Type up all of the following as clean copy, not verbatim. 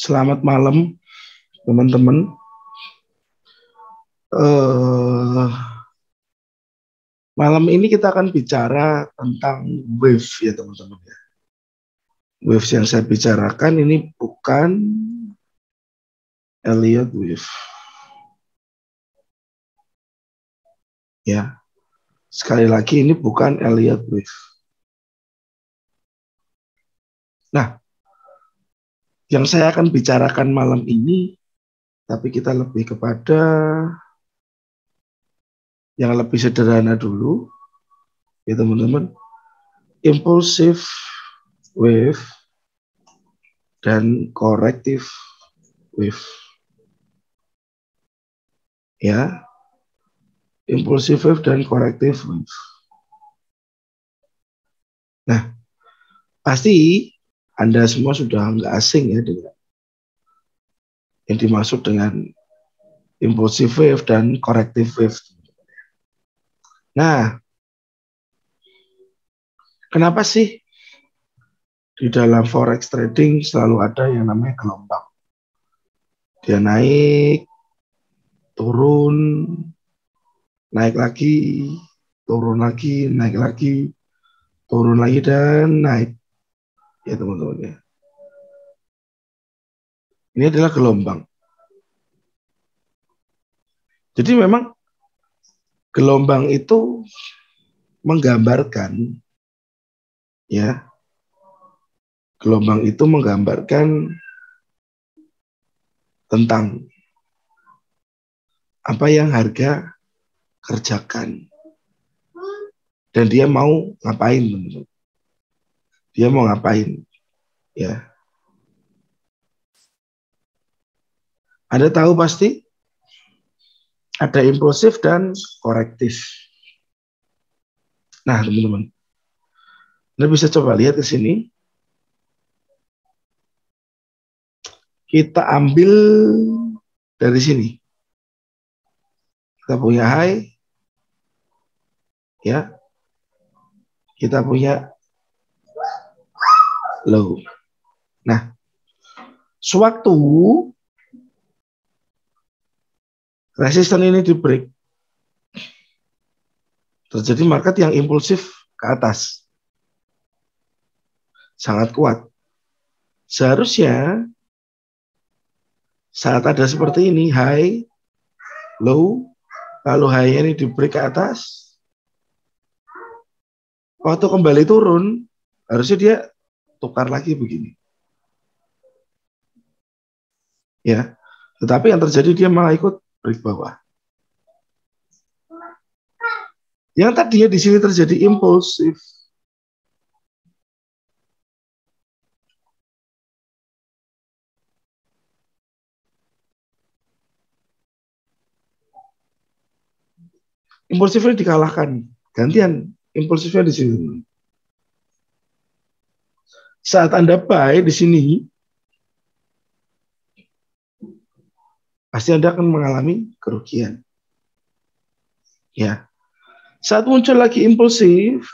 Selamat malam, teman-teman. Malam ini kita akan bicara tentang wave ya, teman-teman. Waves yang saya bicarakan ini bukan Elliott wave. Ya, sekali lagi ini bukan Elliott wave. Nah, yang saya akan bicarakan malam ini, tapi kita lebih kepada yang lebih sederhana dulu, ya teman-teman. Impulsive wave dan corrective wave. Ya, impulsive wave dan corrective wave. Nah, pasti Anda semua sudah nggak asing ya dengan yang dimaksud dengan impulsive wave dan corrective wave. Nah, kenapa sih di dalam forex trading selalu ada yang namanya gelombang? Dia naik, turun, naik lagi, turun lagi, naik lagi, turun lagi, dan naik. Ya teman-teman ya. Ini adalah gelombang. Jadi memang gelombang itu menggambarkan, ya, gelombang itu menggambarkan tentang apa yang harga kerjakan. Dan dia mau ngapain, teman-teman. Dia mau ngapain, ya. Anda tahu pasti ada impulsif dan korektif. Nah, teman-teman, Anda bisa coba lihat ke sini. Kita ambil dari sini. Kita punya high, ya. Kita punya low. Nah, sewaktu resisten ini di break, terjadi market yang impulsif ke atas. Sangat kuat. Seharusnya saat ada seperti ini, high, low, lalu high ini di break ke atas, waktu kembali turun, harusnya dia tukar lagi begini. Ya, tetapi yang terjadi dia malah ikut break bawah. Yang tadinya di sini terjadi impulsif, impulsifnya dikalahkan, gantian impulsifnya di sini. Saat Anda buy di sini, pasti Anda akan mengalami kerugian. Ya, saat muncul lagi impulsif,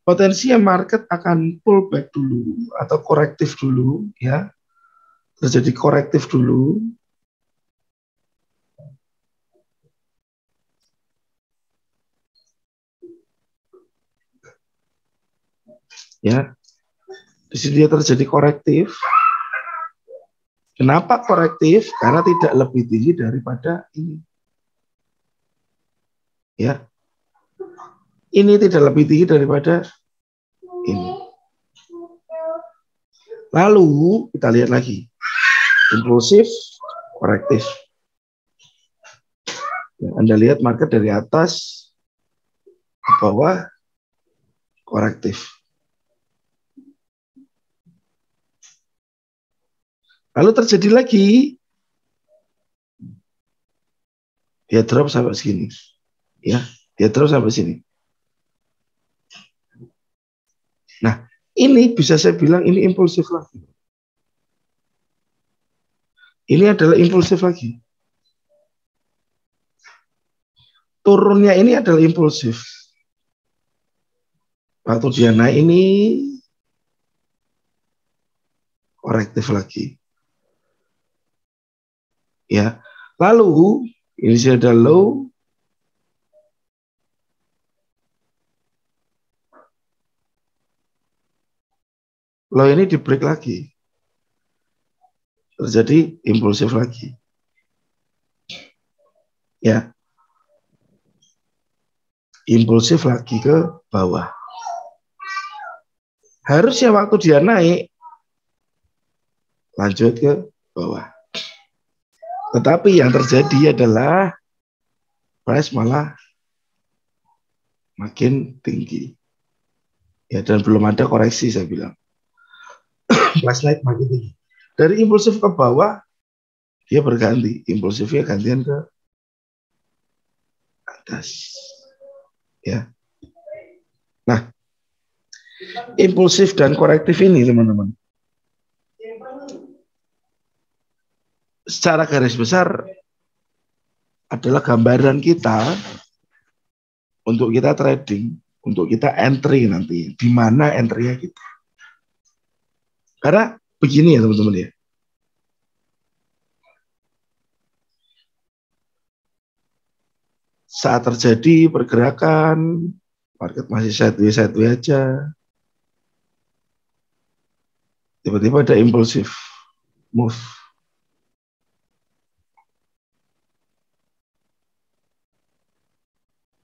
potensinya market akan pull back dulu atau korektif dulu, ya, terjadi korektif dulu. Ya, di sini dia terjadi korektif. Kenapa korektif? Karena tidak lebih tinggi daripada ini. Ya, ini tidak lebih tinggi daripada ini. Lalu kita lihat lagi, impulsif, korektif. Ya, Anda lihat market dari atas ke bawah, korektif. Lalu terjadi lagi, dia drop sampai segini. Ya, dia drop sampai sini. Nah, ini bisa saya bilang ini impulsif lagi. Ini adalah impulsif lagi. Turunnya ini adalah impulsif. Waktu dia naik ini korektif lagi. Ya. Lalu ini sudah low, low ini di break lagi, terjadi impulsif lagi. Ya, impulsif lagi ke bawah. Harusnya waktu dia naik, lanjut ke bawah. Tetapi yang terjadi adalah price malah makin tinggi. Ya, dan belum ada koreksi saya bilang. Price naik makin tinggi. Dari impulsif ke bawah, dia berganti. Impulsifnya gantian ke atas. Ya. Nah, impulsif dan korektif ini teman-teman, secara garis besar adalah gambaran kita untuk kita trading, untuk kita entry nanti. Di mana entry-nya kita. Karena begini ya teman-teman ya. Saat terjadi pergerakan, market masih sideways aja, tiba-tiba ada impulsif move.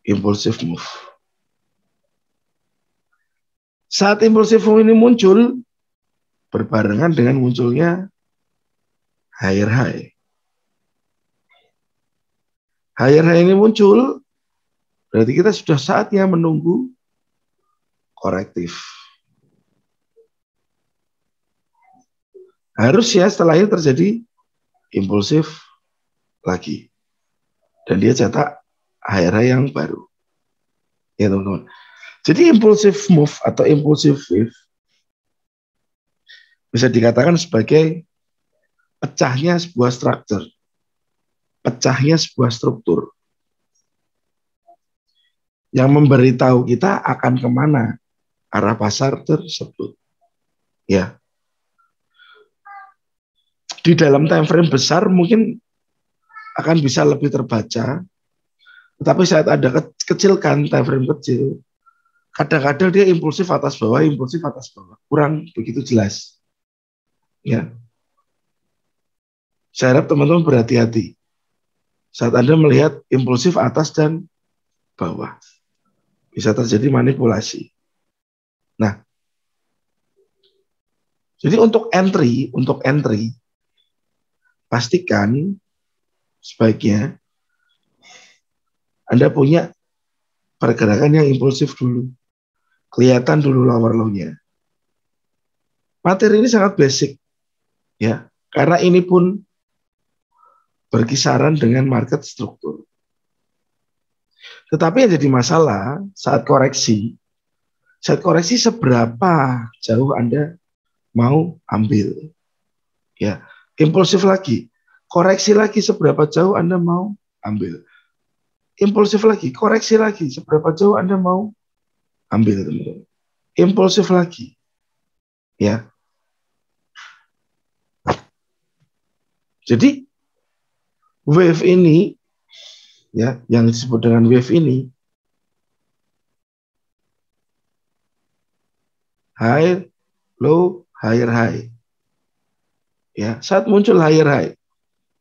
Impulsif move. Saat impulsif move ini muncul, berbarengan dengan munculnya higher high. Higher high ini muncul, berarti kita sudah saatnya menunggu korektif. Harusnya setelah ini terjadi impulsif lagi. Dan dia cetak higher high yang baru. Ya teman-teman. Jadi impulsif move atau impulsif wave bisa dikatakan sebagai pecahnya sebuah struktur, pecahnya sebuah struktur yang memberitahu kita akan kemana arah pasar tersebut. Ya, di dalam time frame besar mungkin akan bisa lebih terbaca, tetapi saat ada kecilkan time frame kecil, kadang-kadang dia impulsif atas bawah, kurang begitu jelas. Ya, saya harap teman-teman berhati-hati saat Anda melihat impulsif atas dan bawah. Bisa terjadi manipulasi. Nah, jadi untuk entry, pastikan sebaiknya Anda punya pergerakan yang impulsif dulu. Kelihatan dulu lower low-nya. Materi ini sangat basic, ya, karena ini pun berkisaran dengan market struktur. Tetapi yang jadi masalah saat koreksi seberapa jauh Anda mau ambil. Ya, impulsif lagi, koreksi lagi seberapa jauh Anda mau ambil. Impulsif lagi, koreksi lagi seberapa jauh Anda mau ambil, teman-teman. Impulsif lagi. Ya. Jadi wave ini, ya, yang disebut dengan wave ini, high, low, higher high. Ya, saat muncul higher high,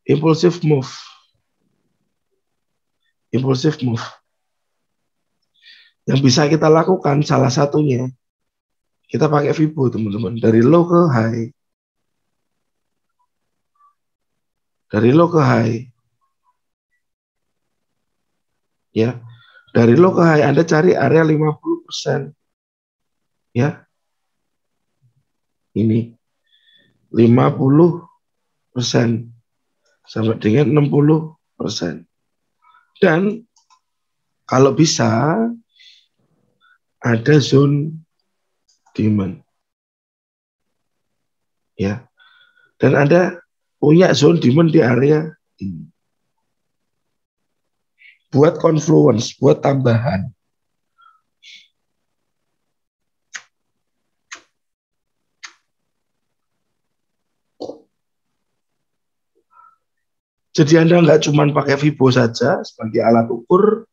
impulsive move. Impulsive move. Yang bisa kita lakukan salah satunya, kita pakai Fibo, teman-teman, dari low ke high. Dari low ke high. Ya. Dari low ke high Anda cari area 50%. Ya. Ini 50% sampai dengan 60%. Dan kalau bisa ada zone demand. Ya. Dan Anda punya zone demand di area ini. Buat confluence, buat tambahan. Jadi Anda nggak cuma pakai Fibo saja sebagai alat ukur,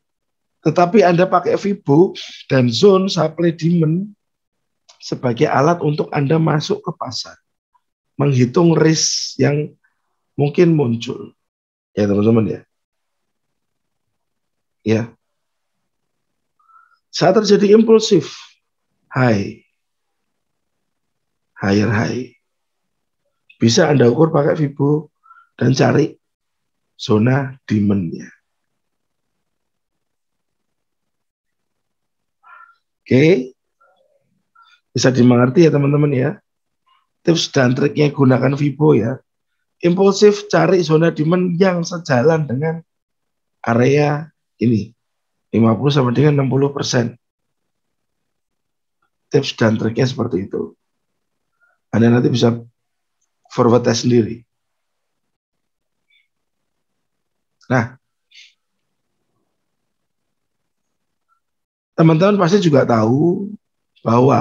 tetapi Anda pakai Fibo dan zone supply demand sebagai alat untuk Anda masuk ke pasar, menghitung risk yang mungkin muncul. Ya teman-teman ya. Ya. Saat terjadi impulsif, higher high. Bisa Anda ukur pakai Fibo dan cari zona demand-nya. Oke. Bisa dimengerti ya teman-teman ya. Tips dan triknya gunakan Fibo ya. Impulsif cari zona demand yang sejalan dengan area ini. 50 sama dengan 60%. Tips dan triknya seperti itu. Anda nanti bisa forward test sendiri. Nah, teman-teman pasti juga tahu bahwa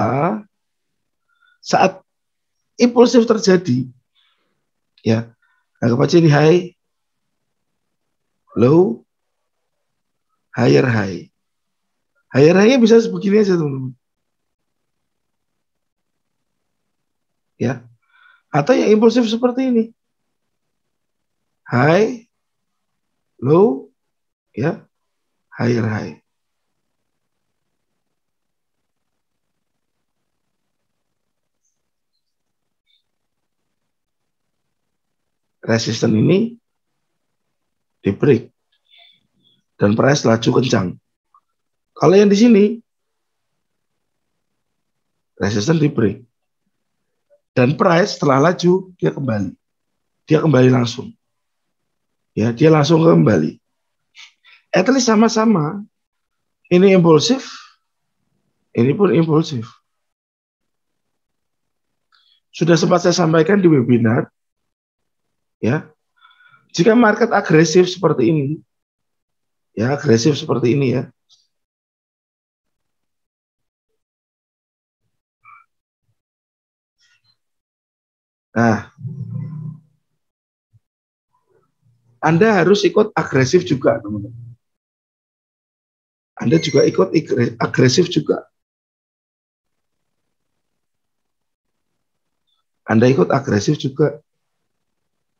saat impulsif terjadi, ya, anggap aja ini high, low, higher high. Higher high-nya bisa begini aja teman-teman. Ya, atau yang impulsif seperti ini. High, low, ya, higher high. Resisten ini di break dan price laju kencang. Kalau yang di sini resisten di break dan price setelah laju dia kembali langsung. Ya, dia langsung kembali. At least sama-sama. Ini impulsif, ini pun impulsif. Sudah sempat saya sampaikan di webinar, ya. Jika market agresif seperti ini, ya agresif seperti ini ya. Nah, Anda harus ikut agresif juga, teman-teman. Anda juga ikut agresif juga. Anda ikut agresif juga.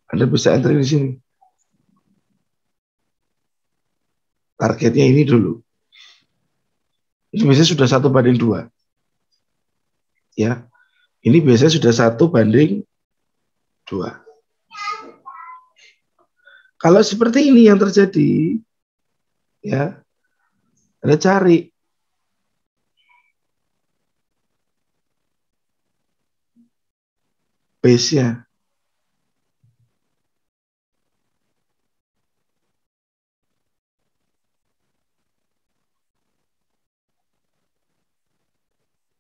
Anda bisa entry di sini. Targetnya ini dulu. Ini biasanya sudah 1:2. Ya, ini biasanya sudah 1:2. Kalau seperti ini yang terjadi, ya, Anda cari base-nya.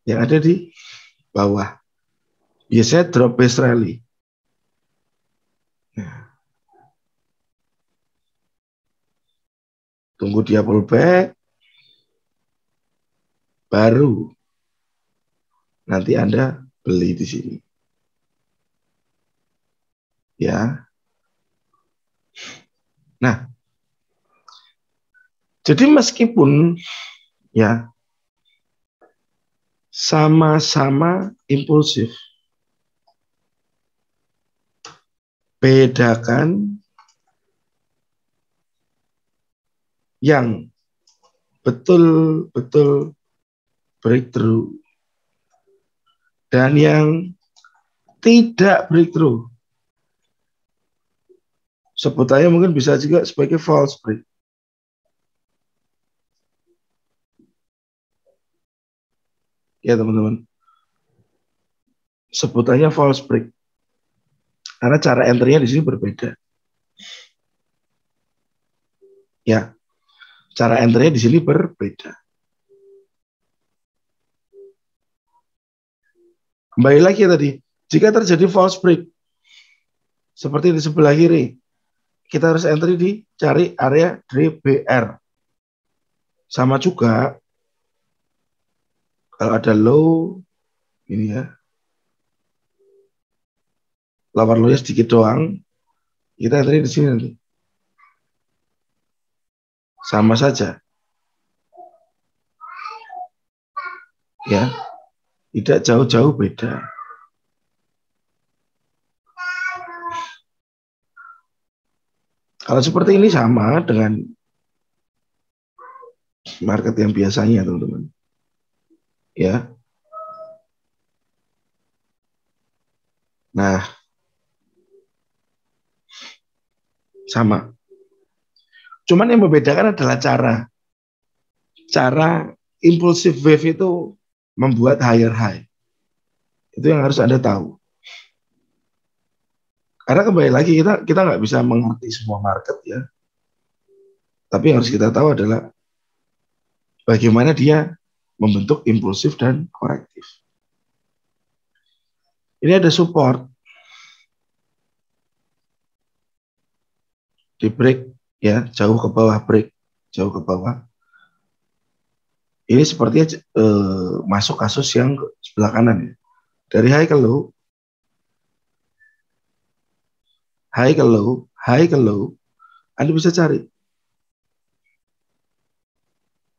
Yang ada di bawah. Biasanya drop base rally. Nah, tunggu dia pullback, baru nanti Anda beli di sini. Ya. Nah, jadi meskipun ya sama-sama impulsif, bedakan yang betul-betul breakthrough dan yang tidak breakthrough. Sebutannya mungkin bisa juga sebagai false break. Ya teman-teman. Sebutannya false break. Karena cara entry-nya di sini berbeda. Ya. Cara entry-nya di sini berbeda. Kembali lagi ya tadi. Jika terjadi false break seperti di sebelah kiri, kita harus entry di cari area DBR. Sama juga kalau ada low ini ya. Lower low-nya sedikit doang. Kita entry di sini nanti. sama saja. Ya, tidak jauh-jauh beda. Kalau seperti ini sama dengan market yang biasanya, teman-teman. Ya. Nah, sama. Cuman yang membedakan adalah cara impulsive wave itu membuat higher high. Itu yang harus Anda tahu. Karena kembali lagi kita nggak bisa mengerti semua market ya. Tapi yang harus kita tahu adalah bagaimana dia membentuk impulsif dan korektif. Ini ada support di break ya, jauh ke bawah break, jauh ke bawah. Ini sepertinya masuk kasus yang sebelah kanan ya. Dari high ke low, high ke low, high ke low, Anda bisa cari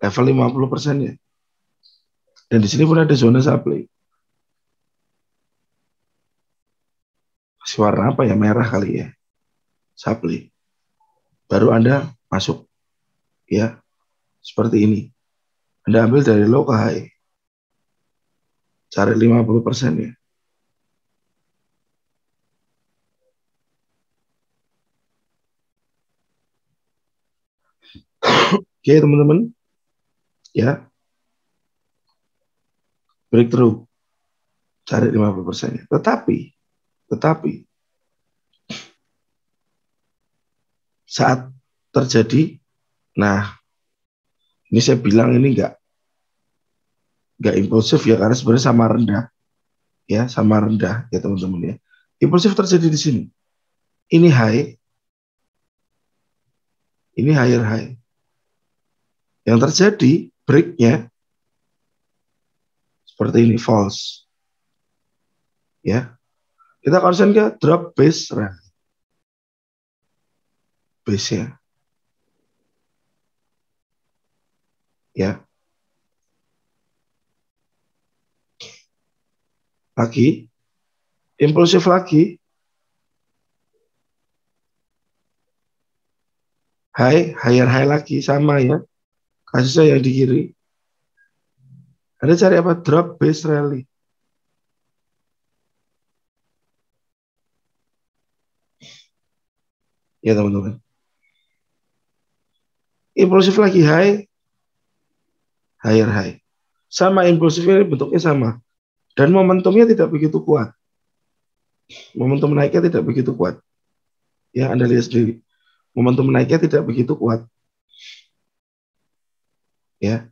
level 50% ya. Dan di sini pun ada zona supply. Masih warna apa ya? Merah kali ya. Supply. Baru Anda masuk ya. Seperti ini. Anda ambil dari low ke high. Cari 50% ya. Oke teman-teman. Ya. Breakthrough. Cari 50% ya. Tetapi saat terjadi, nah ini saya bilang ini nggak impulsif ya, karena sebenarnya sama rendah ya, sama rendah ya teman-teman ya. Impulsif terjadi di sini. Ini high, ini higher high. Yang terjadi breaknya seperti ini, false ya. Kita concern ke drop base rally, base ya. Lagi impulsif lagi, high, higher high lagi, sama ya. Kasusnya yang di kiri. Anda cari apa? Drop base rally. Ya teman-teman. Impulsif lagi high, higher high. Sama impulsifnya bentuknya sama. Dan momentumnya tidak begitu kuat. Momentum naiknya tidak begitu kuat. Ya, Anda lihat sendiri. Momentum naiknya tidak begitu kuat. Ya.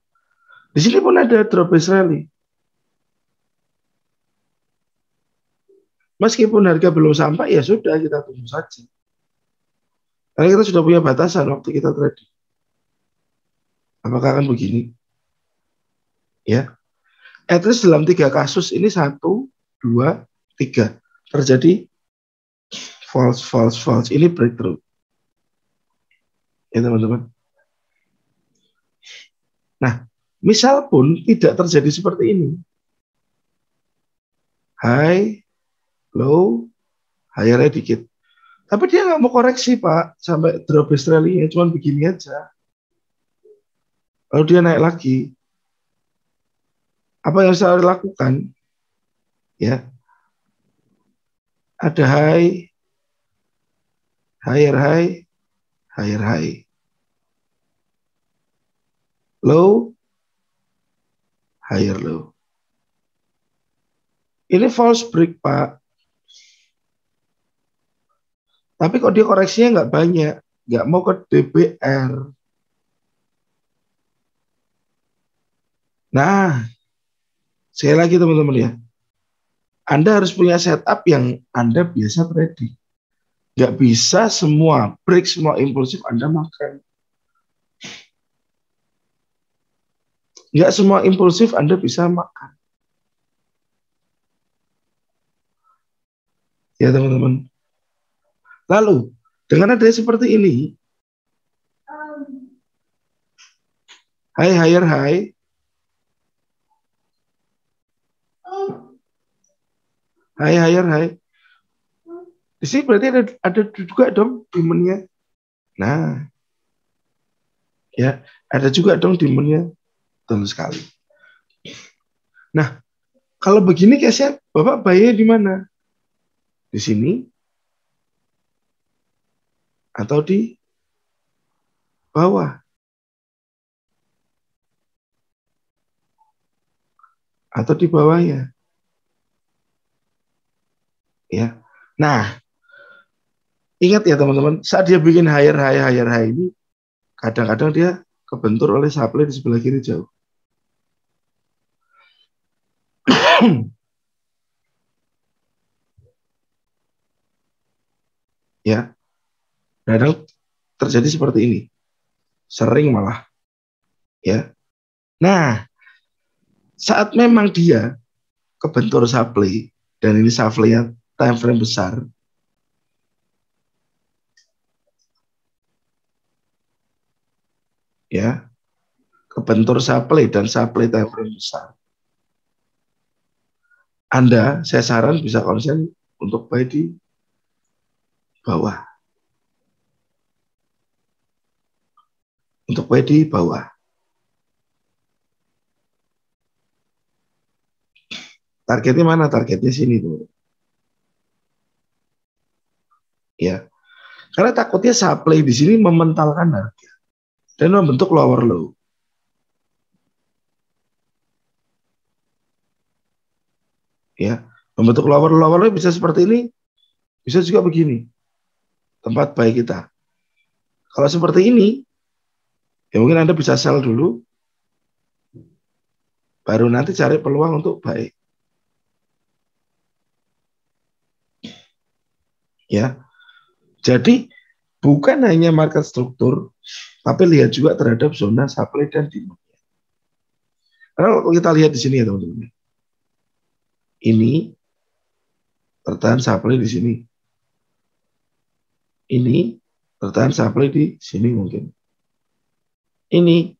Di sini pun ada drop base rally. Meskipun harga belum sampai, ya sudah, kita tunggu saja. Karena kita sudah punya batasan waktu kita trading. Apakah akan begini? Ya. At least dalam 3 kasus ini 1, 2, 3 terjadi false, false, false. Ini breakthrough. Ya teman-teman. Nah, misal pun tidak terjadi seperti ini. High, low, higher dikit. Tapi dia nggak mau koreksi Pak, sampai drop base rally-nya, cuma begini aja. Lalu dia naik lagi. Apa yang saya lakukan? Ya, ada high, higher high, higher high. Low, higher low. Ini false break Pak. Tapi kok dia koreksinya nggak banyak, nggak mau ke DBR. Nah, sekali lagi teman-teman ya, Anda harus punya setup yang Anda biasa trading. Nggak bisa semua break, semua impulsif Anda makan. Nggak semua impulsif Anda bisa makan. Ya teman-teman. Lalu, dengan adanya seperti ini, Hai hire hai. Hai hire hai. Di sini berarti ada juga dong demonnya. Nah, ya, ada juga dong demonnya. Betul sekali. Nah, kalau begini case-nya Bapak bayinya di mana? Di sini atau di bawah? Atau di bawahnya? Ya. Nah, ingat ya teman-teman, saat dia bikin hire high ini, kadang-kadang dia kebentur oleh supply di sebelah kiri jauh. Ya, kadang terjadi seperti ini. Sering malah. Ya. Nah, saat memang dia kebentur supply, dan ini supply-nya time frame besar, ya, kebentur supply dan supply time frame besar, saya saran bisa konsen untuk buy di bawah. Untuk buy di bawah. Targetnya mana? Targetnya sini tuh. Ya. Karena takutnya supply di sini mementalkan harga dan membentuk lower low. Ya. Membentuk lower low bisa seperti ini, bisa juga begini. Tempat buy kita. Kalau seperti ini, ya mungkin Anda bisa sell dulu, baru nanti cari peluang untuk buy. Ya. Jadi bukan hanya market struktur, tapi lihat juga terhadap zona supply dan demand. Karena kalau kita lihat di sini ya teman-teman, ini tertahan supply di sini, ini tertahan supply di sini mungkin, ini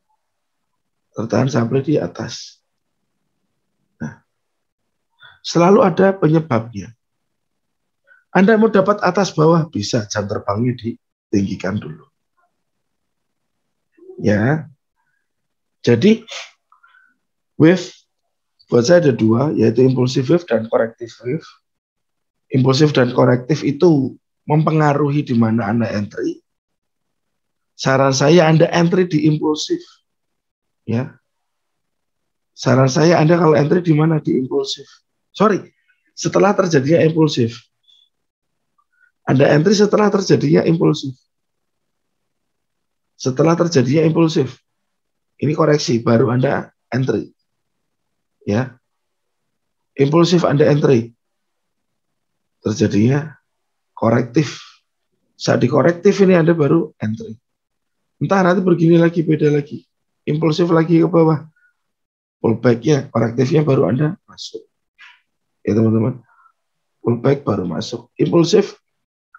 tertahan supply di atas. Nah, selalu ada penyebabnya. Anda mau dapat atas bawah bisa, jam terbangnya ditinggikan dulu. Ya, jadi wave buat saya ada dua, yaitu impulsive wave dan corrective wave. Impulsif dan korektif itu mempengaruhi di mana Anda entry. Saran saya Anda entry di impulsif. Ya. Saran saya Anda kalau entry di mana? Di impulsif. Sorry, setelah terjadinya impulsif. Anda entry setelah terjadinya impulsif. Setelah terjadinya impulsif. Ini koreksi, baru Anda entry. Ya. Impulsif Anda entry. Terjadinya korektif. Saat di korektif ini Anda baru entry. Entah nanti begini lagi, beda lagi. Impulsif lagi ke bawah. Pullback-nya, korektifnya baru Anda masuk. Ya teman-teman. Pullback baru masuk. Impulsif,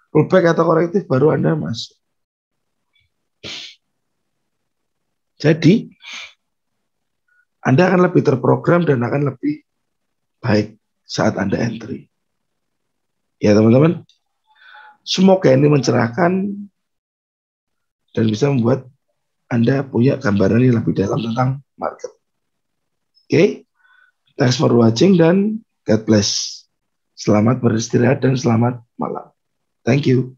pullback atau korektif baru Anda masuk. Jadi, Anda akan lebih terprogram dan akan lebih baik saat Anda entry. Ya teman-teman. Semoga ini mencerahkan dan bisa membuat Anda punya gambaran yang lebih dalam tentang market. Oke, thanks for watching dan God bless. Selamat beristirahat dan selamat malam. Thank you.